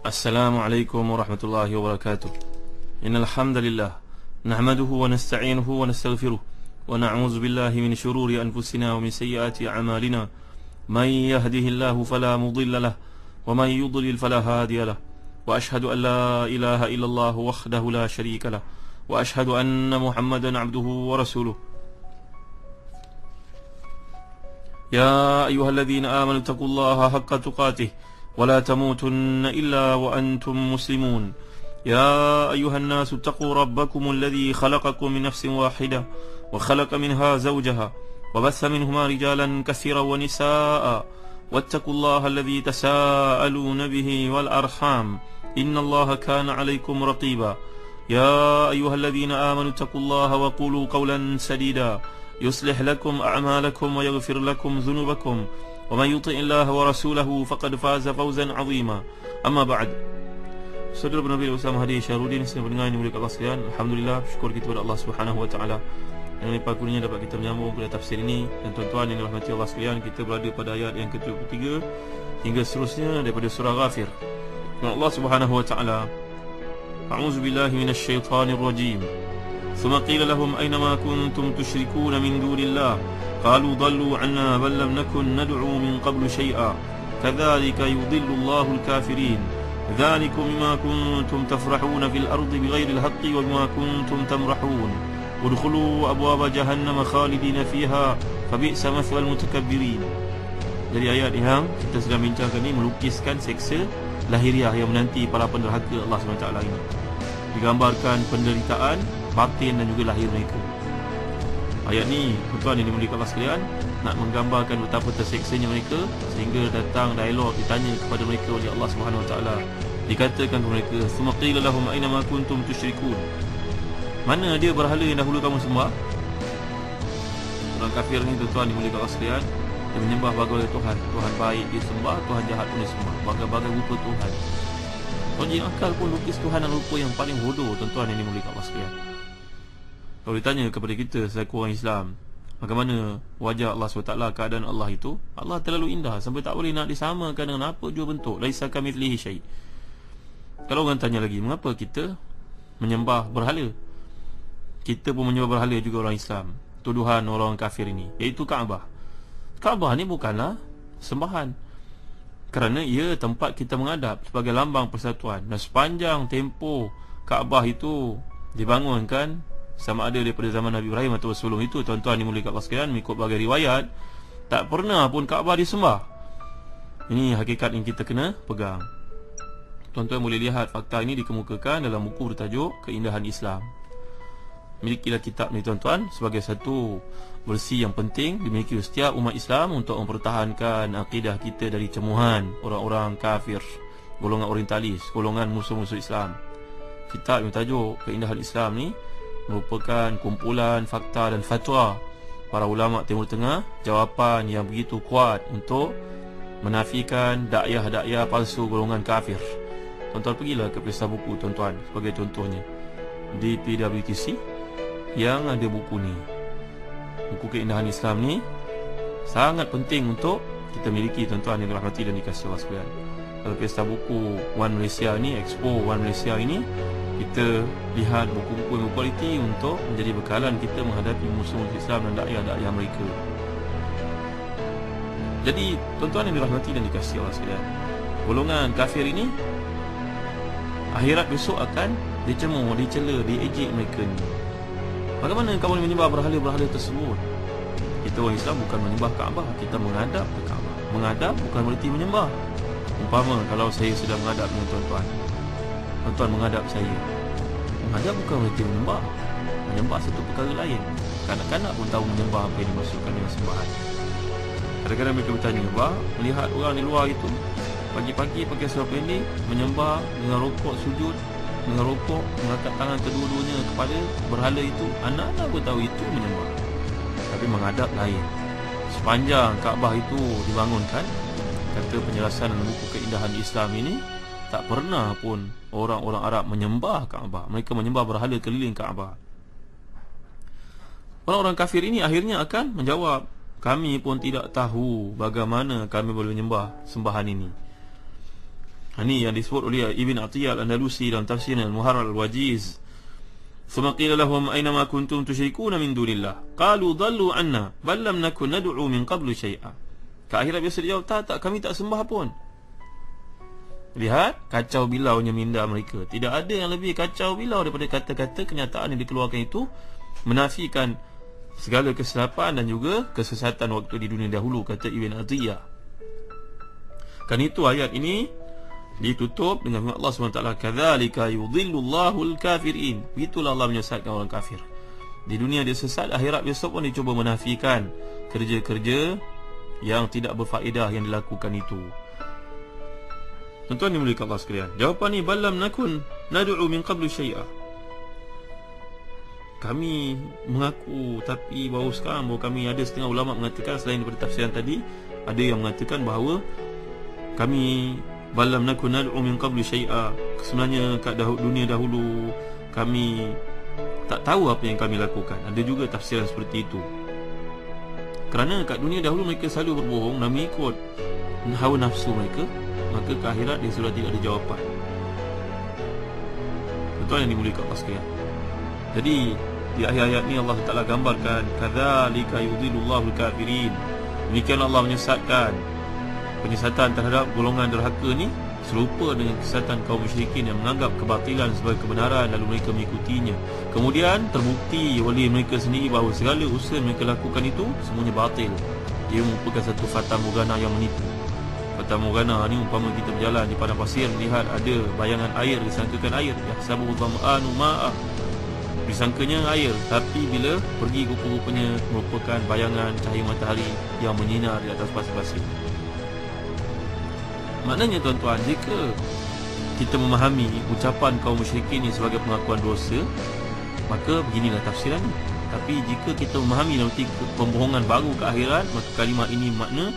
Assalamualaikum warahmatullahi wabarakatuh. Innal hamdalillah nahmaduhu wa nasta'inuhu wa nastaghfiruh wa na'udzu billahi min shururi anfusina wa min sayyiati a'malina. May yahdihillahu fala mudilla lahu wa may yudlil fala hadiya lahu. Wa ashhadu an la ilaha illallah wahdahu la syarika lahu wa ashhadu anna Muhammadan 'abduhu wa rasuluh. Ya ayyuhalladzina amanu taqullaha haqqa tuqatih ولا تموتن إلا وأنتم مسلمون. يا أيها الناس اتقوا ربكم الذي خلقكم من نفس واحدة وخلق منها زوجها وبث منهما رجالا كثيرا ونساء واتقوا الله الذي تساءلون به والأرحام إن الله كان عليكم رقيبا. يا أيها الذين آمنوا اتقوا الله وقولوا قولا سديدا يصلح لكم أعمالكم ويغفر لكم ذنوبكم ومن يطع الله ورسوله فقد فاز فوزا عظيما. أما بعد. Saudara Nabi Usama Hadi Syarudin, sedang mendengar yang mulia Allah sekalian. Alhamdulillah, syukur kita kepada Allah Subhanahu wa taala yang limpah kurnianya dapat kita menyambung pada tafsir ini. Dan tuan-tuan yang dirahmati Allah sekalian, kita berada pada ayat yang ke-73 hingga seterusnya daripada surah Ghafir. Dan Allah Subhanahu wa taala, A'udzu billahi minasy syaithanir rajim. Tsumma qila lahum aina ma kuntum tusyrikuna min dunillah قالوا ضلوا عنا بل لم نكن ندعو من قبل شيئا كذلك يضل الله الكافرين ذلكم بما كنتم تفرحون في الأرض بغير الحق وبما كنتم تمرحون ادخلوا أبواب جهنم خالدين فيها فبئس مثوى المتكبرين. Dari ayat yang kita sedang bincangkan ini melukiskan seksa lahiriah yang menanti para penderhaka Allah SWT ini. Digambarkan penderitaan batin dan juga lahir mereka. Ayat ni, tuan-tuan yang dimuliakan Allah sekalian, nak menggambarkan betapa terseksanya mereka, sehingga datang dialog ditanya kepada mereka oleh Allah Subhanahu Wa Taala. Dikatakan kepada mereka, "Tsumma qila lahum aina ma kuntum tusyrikun." Mana dia berhala yang dahulu kamu sembah? Orang kafir ni, tuan-tuan dimuliakan Allah sekalian, dia menyembah berbagai Tuhan. Tuhan baik dia sembah, Tuhan jahat pun dia sembah, berbagai rupa Tuhan. Logik akal pun lukis Tuhan dan rupa yang paling bodoh, tuan-tuan yang dimuliakan Allah sekalian. Kalau ditanya kepada kita selaku orang Islam, bagaimana wajah Allah SWT, keadaan Allah itu, Allah terlalu indah sampai tak boleh nak disamakan dengan apa jua bentuk. Laisa kamitslihi syai'. Kalau orang tanya lagi, mengapa kita menyembah berhala? Kita pun menyembah berhala juga orang Islam. Tuduhan orang kafir ini, iaitu Kaabah. Kaabah ni bukanlah sembahan, kerana ia tempat kita menghadap sebagai lambang persatuan. Dan sepanjang tempoh Kaabah itu dibangunkan, sama ada daripada zaman Nabi Ibrahim atau sebelum itu, tuan-tuan dimuliakan Allah sekalian, mengikut berbagai riwayat, tak pernah pun Kaabah disembah. Ini hakikat yang kita kena pegang. Tuan-tuan boleh lihat fakta ini dikemukakan dalam buku bertajuk Keindahan Islam. Milikilah kitab ni, tuan-tuan, sebagai satu versi yang penting dimiliki setiap umat Islam untuk mempertahankan akidah kita dari cemuhan orang-orang kafir, golongan orientalis, golongan musuh-musuh Islam. Kitab yang bertajuk Keindahan Islam ni merupakan kumpulan fakta dan fatwa para ulama Timur Tengah, jawapan yang begitu kuat untuk menafikan dakwah-dakwah palsu golongan kafir. Tuan-tuan pergilah ke Perisa Buku, tuan-tuan, sebagai contohnya di PWTC yang ada buku ni. Buku Keindahan Islam ni sangat penting untuk kita miliki, tuan-tuan yang dirahmati dan dikasihi Allah sekalian. Kalau Perisa Buku One Malaysia ni, Expo One Malaysia ini, kita lihat buku-buku yang berkualiti untuk menjadi bekalan kita menghadapi musuh Islam dan dakwah-dakwah mereka. Jadi, tuan-tuan yang dirahmati dan dikasihi Allah sekalian, golongan kafir ini akhirat besok akan dicemooh, dicela, diejek mereka ni. Bagaimana kamu menyembah berhala-berhala tersebut? Kita orang Islam bukan menyembah Kaabah, kita menghadap ke Kaabah. Menghadap bukan berarti menyembah. Umpama kalau saya sedang menghadap dengan tuan-tuan, tuan-tuan menghadap saya, menghadap bukan berarti menyembah. Menyembah satu perkara lain. Kanak-kanak pun tahu menyembah apa yang dimaksudkan dengan sembahan. Kadang-kadang mereka bertanya, bah, melihat orang di luar itu pagi-pagi pakai seluar pendek, menyembah dengan rokok sujud, dengan rokok mengangkat tangan kedua-duanya kepada berhala itu, anak-anak pun tahu itu menyembah. Tapi menghadap lain. Sepanjang Kaabah itu dibangunkan, kata penjelasan dalam buku Keindahan Islam ini, tak pernah pun orang-orang Arab menyembah Kaabah. Mereka menyembah berhala keliling Kaabah. Orang-orang kafir ini akhirnya akan menjawab, kami pun tidak tahu bagaimana kami boleh menyembah sembahan ini. Ini yang disebut oleh Ibn Atiyah Al-Andalusi dalam tafsir Al-Muharrar Al-Wajiz. Thumma qila lahum aina ma kuntum tusyrikuna min dunillah qalu dhallu anna bal lam nakun nad'u min qablu syai'a. Ke akhirat biasa dia jawab, tak kami tak sembah pun. Lihat kacau bilaunya minda mereka. Tidak ada yang lebih kacau bilau daripada kata-kata kenyataan yang dikeluarkan itu menafikan segala kesilapan dan juga kesesatan waktu di dunia dahulu, kata Ibn Atiyah. Kan itu ayat ini ditutup dengan firman Allah SWT, kadzalika yudhillullahu al-kafirin. Itulah Allah menyesatkan orang kafir. Di dunia dia sesat, akhirat besok pun dia cuba menafikan kerja-kerja yang tidak berfaedah yang dilakukan itu. Tuan-tuan dimuliakan Allah sekalian, jawapan ni balam nakun nad'u min qablu syai'a. Kami mengaku, tapi baru sekarang baru kami, ada setengah ulama mengatakan selain daripada tafsiran tadi, ada yang mengatakan bahawa kami balam nakun nad'u min qablu syai'a, sebenarnya kat dunia dahulu kami tak tahu apa yang kami lakukan. Ada juga tafsiran seperti itu. Kerana kat dunia dahulu mereka selalu berbohong dan mengikut hawa nafsu mereka, maka ke akhirat dia sudah tidak ada jawapan. Tuan yang dimuliakan Allah sekalian, jadi di ayat-ayat ni Allah Ta'ala gambarkan kadzalika yudhillullahu al-kafirin. Demikian Allah menyesatkan. Penyesatan terhadap golongan derhaka ni serupa dengan kesesatan kaum musyrikin yang menganggap kebatilan sebagai kebenaran lalu mereka mengikutinya. Kemudian terbukti oleh mereka sendiri bahawa segala usaha mereka lakukan itu semuanya batil. Ia merupakan satu fata morgana yang menipu. Fata morgana ni umpama kita berjalan di padang pasir, melihat ada bayangan air, disangkakan air, yahsabuhu dhama'anu ma'a, disangkanya air, tapi bila pergi rupa-rupanya merupakan bayangan cahaya matahari yang menyinar di atas pasir-pasir. Maknanya tuan-tuan, jika kita memahami ucapan kaum musyrikin ini sebagai pengakuan dosa, maka beginilah tafsiran ini. Tapi jika kita memahami nanti pembohongan baru ke akhirat, maka kalimat ini makna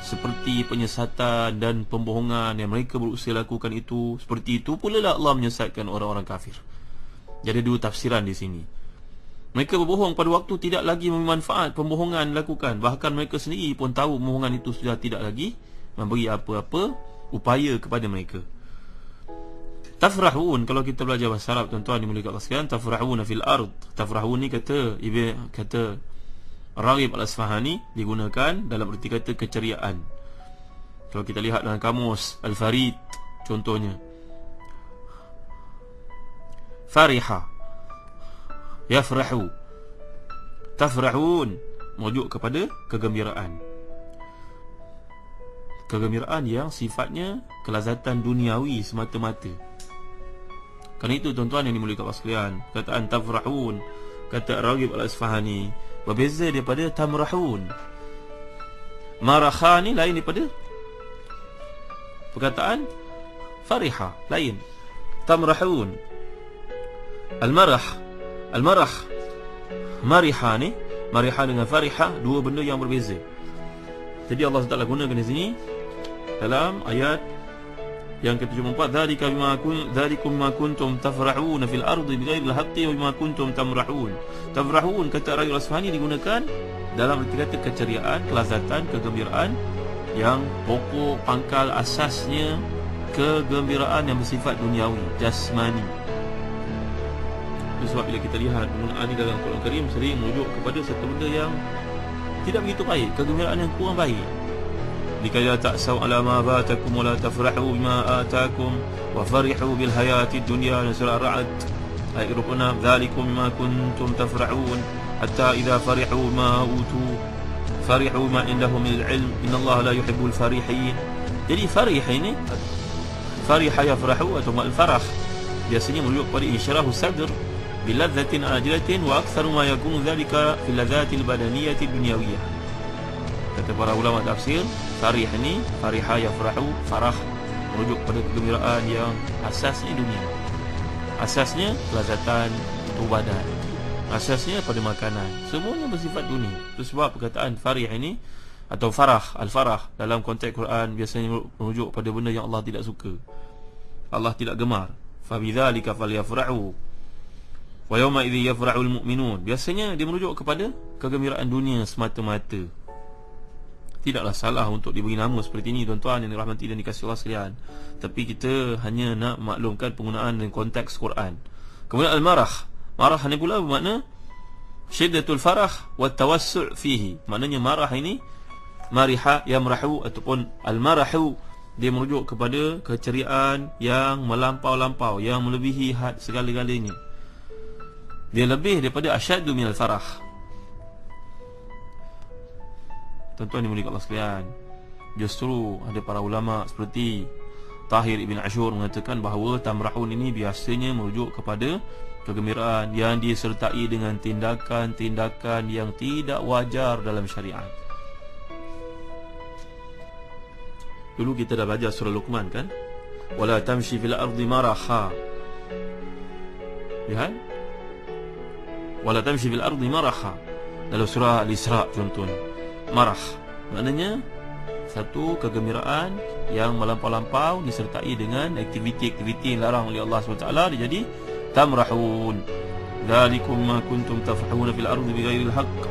seperti penyesatan dan pembohongan yang mereka berusaha lakukan itu. Seperti itu pula lah Allah menyesatkan orang-orang kafir. Jadi dua tafsiran di sini. Mereka berbohong pada waktu tidak lagi memanfaat pembohongan lakukan. Bahkan mereka sendiri pun tahu pembohongan itu sudah tidak lagi memberi apa-apa upaya kepada mereka. Tafrahun, kalau kita belajar bahasa Arab tuan-tuan dimuliakan Allah sekalian, tafrahun fil ard. Tafrahun ni kata Raghib Al-Asfahani digunakan dalam erti kata keceriaan. Kalau kita lihat dalam kamus Al-Farid contohnya, fariha, yafrahu, tafrahun merujuk kepada kegembiraan. Kegembiraan yang sifatnya kelazatan duniawi semata-mata. Kerana itu tuan-tuan yang dimuliakan Allah sekalian, kataan tafrahun, kata Raghib Al-Asfahani, berbeza daripada tamrahun. Maraha ni lain daripada perkataan fariha, lain. Tamrahun, Al-marah, mariha ni, mariha dengan fariha, dua benda yang berbeza. Jadi Allah Ta'ala gunakan di sini dalam ayat yang ke-74, dzalikum bima kuntum tafrahuna fil ardi bighairi al-haqqi wa bima kuntum tamrahun. Tafrahun kata Raghib Al-Asfahani digunakan dalam erti kata keceriaan, kelazatan, kegembiraan yang pokok pangkal asasnya kegembiraan yang bersifat duniawi, jasmani. Itu sebab bila kita lihat penggunaan ini dalam Quran Karim sering merujuk kepada satu benda yang tidak begitu baik, kegembiraan yang kurang baik. Likaya ta'saw ala ma fatakum wa la tafrahu bima atakum wa farihu bil hayati dunya. Surah Ar-Ra'd ayat 26, dzalikum bima kuntum tafrahun hatta idza farihu ma utu farihu ma indahum min al-ilm innallaha la yuhibbul farihin. Jadi farih ini, fariha yafrahu atau al-farah, biasanya merujuk kepada insyarahu sadr biladzatin ajilatin wa aktsaru ma yakunu dzalika fil ladzatil badaniyati dunyawiyah. Kata para ulama tafsir, farih ni, fariha yafrahu, farah merujuk pada kegembiraan yang asasnya dunia, asasnya kelazatan tubuh badan, asasnya pada makanan, semuanya bersifat dunia. Itu sebab perkataan farih ini atau farah, al-farah dalam konteks Quran biasanya merujuk pada benda yang Allah tidak suka, Allah tidak gemar. Fa bidzalika falyafrahu wa yawma idzi yafrahul mu'minun. Biasanya dia merujuk kepada kegembiraan dunia semata-mata. Tidaklah salah untuk diberi nama seperti ini, tuan-tuan yang dirahmati dan dikasihi Allah sekalian. Tapi kita hanya nak maklumkan penggunaan dan konteks Quran. Kemudian al-marah. Marah ni pula bermakna syiddatul farah wa tawassu' fihi. Maknanya marah ini mariha yamrahu ataupun al-marahu, dia merujuk kepada keceriaan yang melampau-lampau, yang melebihi had segala-galanya. Dia lebih daripada asyaddu minal farah. Tuan-tuan dimuliakan Allah sekalian, justru ada para ulama seperti Tahir Ibn Ashur mengatakan bahawa tamrahun ini biasanya merujuk kepada kegembiraan yang disertai dengan tindakan-tindakan yang tidak wajar dalam syariat. Dulu kita dah belajar surah Luqman kan, wala tamshi fil ardi maraha. Lihat, wala tamshi fil ardi maraha. Dalam surah Al-Isra contohnya, marah maknanya satu kegembiraan yang melampau-lampau disertai dengan aktiviti-aktiviti yang larang oleh Allah SWT. Dia jadi tamrahun. Dzalikum ma kuntum taf'aluna fil ardi bighairil haqq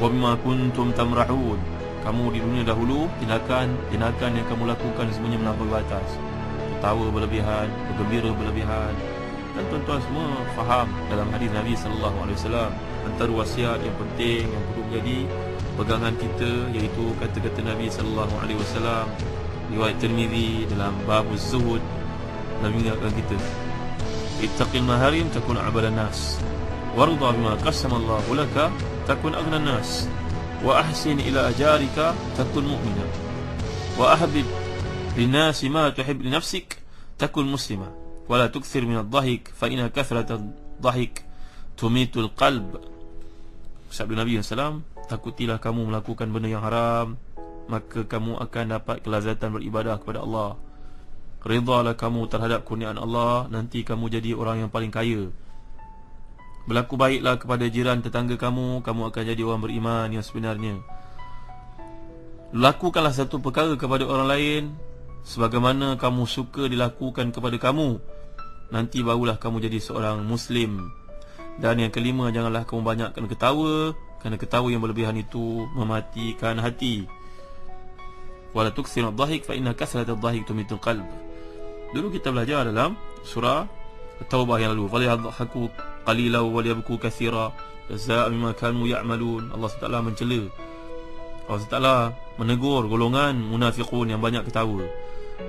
wa bima kuntum tamrahun. Kamu di dunia dahulu, tindakan yang kamu lakukan semuanya melampaui batas. Tertawa berlebihan, bergembira berlebihan. Dan tuan-tuan semua faham dalam hadis Nabi SAW, antara wasiat yang penting yang perlu menjadi pegangan kita, iaitu kata-kata Nabi SAW, riwayat Tirmizi dalam babuz zuhud. Nabi mengingatkan kita, ittaqil maharim takun a'badan nas, warda bima qasama Allahu laka takun aghnan nas, wa ahsin ila jarika takun mu'mina, wa ahbib linnasi ma tuhib li nafsik takun muslima, wa la tukthir min ad-dhahik fa inna kathrata ad-dhahik tumitul qalb. Sabda Nabi SAW, takutilah kamu melakukan benda yang haram, maka kamu akan dapat kelazatan beribadah kepada Allah. Ridalah kamu terhadap kurniaan Allah, nanti kamu jadi orang yang paling kaya. Berlaku baiklah kepada jiran tetangga kamu, kamu akan jadi orang beriman yang sebenarnya. Lakukanlah satu perkara kepada orang lain sebagaimana kamu suka dilakukan kepada kamu, nanti barulah kamu jadi seorang Muslim. Dan yang kelima, janganlah kamu banyakkan ketawa, kerana ketawa yang berlebihan itu mematikan hati. Wala tukthir ad-dhahik fa inna kathrat ad-dhahik tumitul qalb. Dulu kita belajar dalam surah At-Taubah yang lalu, falyadhaku qalilan wa liyabku katsira jazaa'an bima kanu ya'malun. Allah SWT mencela, Allah SWT menegur golongan munafiqun yang banyak ketawa.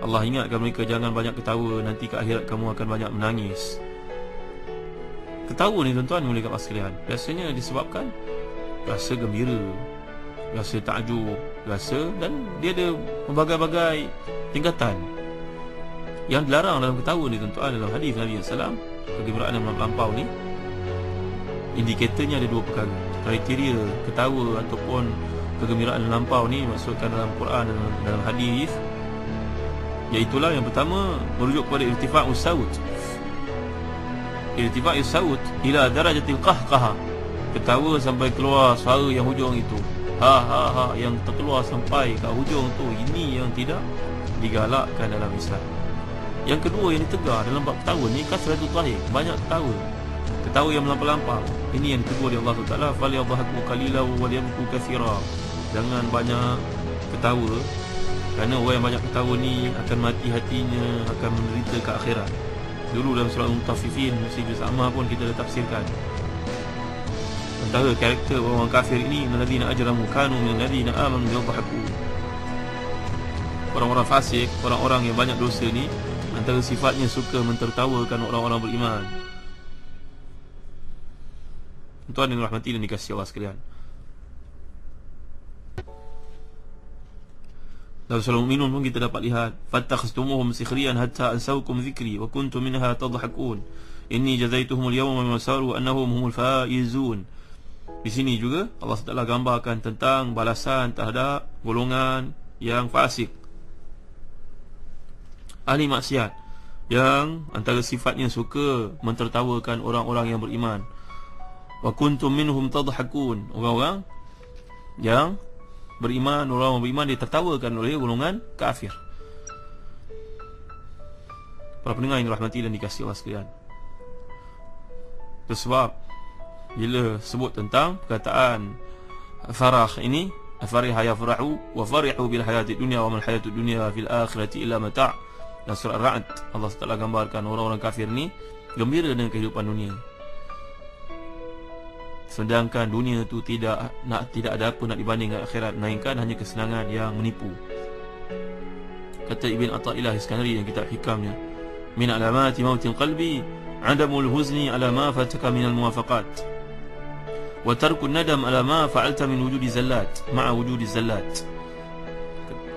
Allah ingatkan mereka jangan banyak ketawa, nanti ke akhirat kamu akan banyak menangis. Ketawa ni tuan-tuan mulai kat sekalian, biasanya disebabkan rasa gembira, rasa takjub, rasa, dan dia ada berbagai-bagai tingkatan yang dilarang dalam ketawa ni tuan-tuan. Dalam hadis Nabi SAW, kegembiraan yang melampau ni indikatornya ada dua perkara. Kriteria ketawa ataupun kegembiraan melampau ni maksudkan dalam Quran dan dalam hadis, iaitulah yang pertama merujuk kepada irtifa'us saut. Irtifa'us saut ila darajatil qahqaha, ketawa sampai keluar suara yang hujung itu, ha ha ha, yang terkeluar sampai ke hujung tu, ini yang tidak digalakkan dalam Islam. Yang kedua yang ditegar dalam bab ketawa ni, kasratul dhahik, banyak ketawa, ketawa yang melampau-lampau. Ini yang ditegur oleh Allah Taala, falyadhaku qalilan wa liyabku katsira. Jangan banyak ketawa, kerana orang yang banyak ketawa ni akan mati hatinya, akan menderita ke akhirat. Dulu dalam surah Al-Mutaffifin, Muslim bersama pun kita dah tafsirkan antara karakter orang kafir ini, alladzina ajramu kanu minal ladzina amanu yadhaku. Orang-orang fasik, orang-orang yang banyak dosa ni, antara sifatnya suka mentertawakan orang-orang beriman. Tuan yang dirahmati dan dikasihi Allah sekalian, dalam surah Al-Mu'minun pun kita dapat lihat, fattakhastumuhum sikhriyan hatta ansawkum dhikri wa kuntum minha tadhakun inni jazaituhumul yawma bima saru annahum humul faizun. Di sini juga Allah SWT gambarkan tentang balasan terhadap golongan yang fasik, ahli maksiat, yang antara sifatnya suka mentertawakan orang-orang yang beriman. Wa kuntum minhum tadhakun, orang-orang yang beriman, orang beriman ditertawakan oleh golongan kafir. Para pendengar yang dirahmati dan dikasihi Allah sekalian, sebab bila sebut tentang perkataan farah ini, afariha yafrahu wa farihu bil hayati dunya wa mal hayatud dunya fil akhirati illa mata'. Dan surah Ar-Ra'd Allah Taala gambarkan orang-orang kafir ni gembira dengan kehidupan dunia, sedangkan dunia tu tidak ada apa nak dibanding dengan akhirat, melainkan hanya kesenangan yang menipu. Kata Ibn Athaillah Iskandari yang kitab hikamnya, min alamati mautil qalbi adamul huzni ala ma fataka minal muwafaqat wa tarkun nadam ala ma fa'alta min wujudi zallat ma'a wujudi zallat.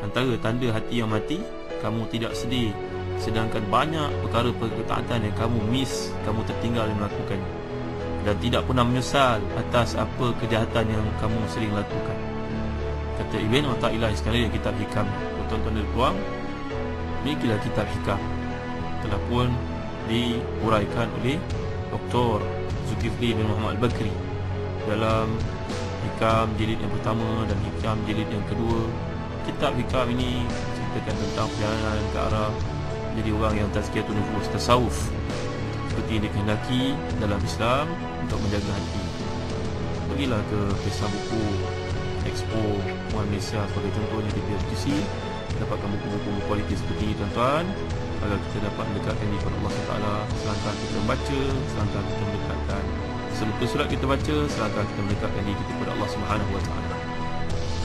Antara tanda hati yang mati, kamu tidak sedih, sedangkan banyak perkara ketaatan yang kamu miss, kamu tertinggal melakukannya, dan tidak pernah menyesal atas apa kejahatan yang kamu sering lakukan. Kata Ibn Athaillah Iskandari yang kitab hikam. Tuan-tuan dan puan, milikilah kitab hikam, telah pun diuraikan oleh Dr. Zulkifli bin Muhammad Al-Bakri dalam hikam jilid yang pertama dan hikam jilid yang kedua. Kitab hikam ini menceritakan tentang perjalanan ke arah jadi orang yang tazkiyatun nufus, tasawuf, seperti yang dikehendaki dalam Islam untuk menjaga hati. Pergilah ke Pesta Buku Expo One Malaysia sebagai contohnya di PFTC, dapatkan buku-buku kualiti seperti ini tuan-tuan, agar kita dapat mendekatkan diri kepada Allah SWT. Selangkah kita membaca, selangkah kita mendekatkan seluruh surat kita baca, selangkah kita mendekatkan diri kita kepada Allah SWT.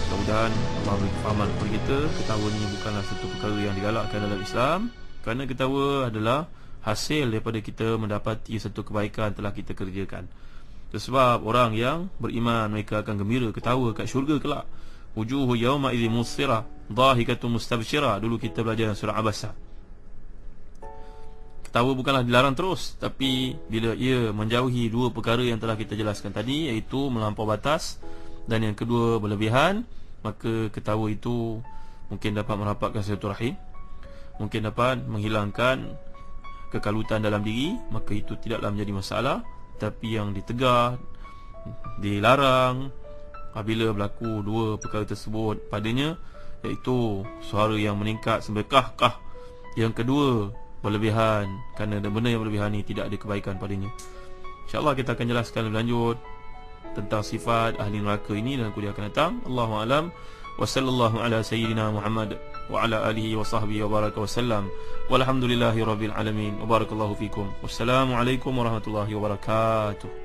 Mudah-mudahan Allah beri kefahaman kepada kita. Ketawa ni bukanlah satu perkara yang digalakkan dalam Islam, kerana ketawa adalah hasil daripada kita mendapati satu kebaikan telah kita kerjakan. Sebab orang yang beriman mereka akan gembira, ketawa kat syurga kelak. Wujuhu yawma idzi musfirah dhahikatun mustabsyirah. Dulu kita belajar surah Abasa. Ketawa bukanlah dilarang terus, tapi bila ia menjauhi dua perkara yang telah kita jelaskan tadi, iaitu melampau batas dan yang kedua berlebihan, maka ketawa itu mungkin dapat merapatkan silaturahim, mungkin dapat menghilangkan kekalutan dalam diri, maka itu tidaklah menjadi masalah. Tapi yang ditegah, dilarang apabila berlaku dua perkara tersebut padanya, iaitu suara yang meningkat sampai kah-kah, yang kedua berlebihan, kerana benda yang berlebihan ni tidak ada kebaikan padanya. InsyaAllah kita akan jelaskan lebih lanjut tentang sifat ahli neraka ini dalam kuliah akan datang. Allahu a'lam. Wa sallallahu ala sayyidina Muhammad wa ala alihi wa sahbihi wa baraka wa sallam. Walhamdulillahi rabbil alamin. Wa barakallahu fikum. Wassalamualaikum warahmatullahi wabarakatuh.